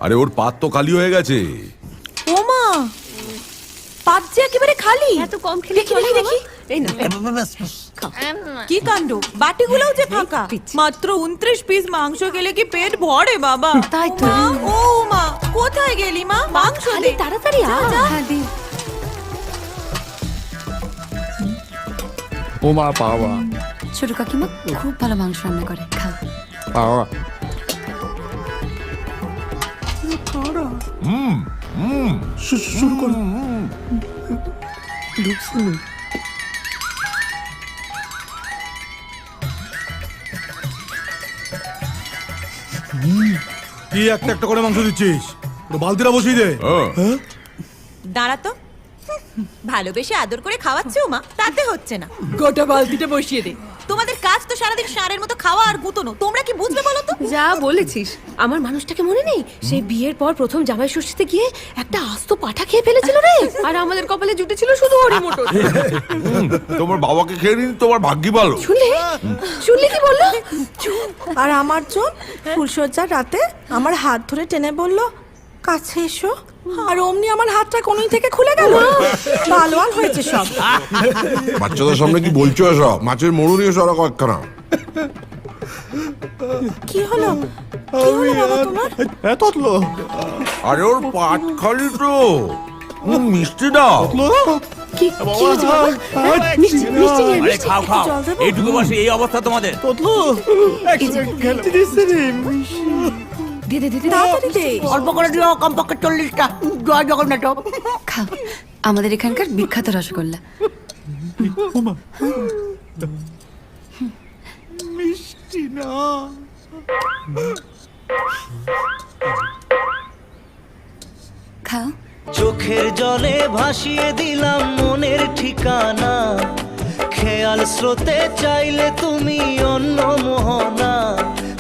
আরে ওর পাত তো খালি হয়ে গেছে। ও মা, পাত যে একেবারে খালি। এত কম খেলে দেখি চলে দেখি বাবা? দেখি। এই না কি কাণ্ড, বাটিগুলোও যে ফাঁকা। মাত্র 29 পিস মাংস খেলে কি পেট ভরে বাবা? তাই তো। মা, ও মা, কোথায় গেলি মা? মাংস দে তাড়াতাড়ি আ। হ্যাঁ, দি। ও মা, পাওয়া ছোট কাকিমা খুব ভালো মাংস রান্না করে, খাও। পাওয়া শুরু করো। কি একটা একটা করে মাংস দিচ্ছিস? বালতিটা বসিয়ে দে। দাঁড়া তো, ভালোবেসে আদর করে খাওয়াচ্ছে মা, তাতে হচ্ছে না। গোটা বালতিটা বসিয়ে দে। তোমাদের কাজ তো সারাদিন ষাঁড়ের মতো খাওয়া আর গুতনো, তোমরা কি বুঝবে বলো তো? যা বলেছিস, আমার মানুষটাকে মনে নেই? সেই বিয়ের পর প্রথম জামাই ষষ্ঠীতে গিয়ে একটা আস্ত পাঠা খেয়ে ফেলেছিল রে। আর আমাদের কপালে জুটেছিল শুধু হরি মটর। তোমার বাবাকে খেয়ে নিন, তোমার ভাগ্যি ভালো। শুনলে শুনলে কি বললো? আর আমার জন ফুলসজ্জার রাতে আমার হাত ধরে টেনে বলল, কাছে এসো। আর অমনি আমার হাতটা কোনই থেকে খুলে গেল। ভালো আর হয়েছে সব। বাচ্চাদের সামনে কি বলছো এসব? মাছের মরু নিয়ে সরা কয়েকখানা। কি হলো? কি হলো বাবা তোমার? ততলো আরে ওর পাট খালি তো। মিষ্টি দাও। কি কি হয়েছে বাবা? মিষ্টি মিষ্টি নিয়ে আরে খাও খাও, জল দেবো? এইটুকু বসে এই অবস্থা তোমাদের। ততলো দে দে দে দে। তাড়াতাড়ি দে। অল্প করে দিও, কমপক্ষে 40টা। জয় জগন্নাথ। খাও, আমাদের এখানকার বিখ্যাত রসগোল্লা। মিষ্টি না। খাও। চোখের জলে ভাসিয়ে দিলাম মনের ঠিকানা, খেয়াল স্রোতে চাইলে তুমি অন্য মোহনা,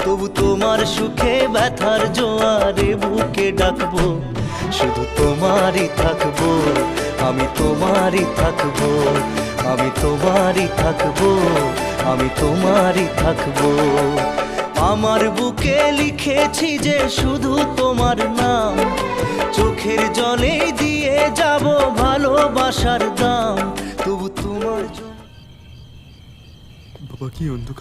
তবু তোমার সুখে ব্যথার জোয়ারে বুকে ডাকবো, শুধু তোমারই থাকবো, আমি তোমারই থাকবো, আমি তোমারই থাকবো, আমি তোমারই থাকবো। আমার বুকে লিখেছি যে শুধু তোমার নাম, চোখের জলে দিয়ে যাব ভালোবাসার দাম, তবু তোমার বাবা কি অন্ধকার।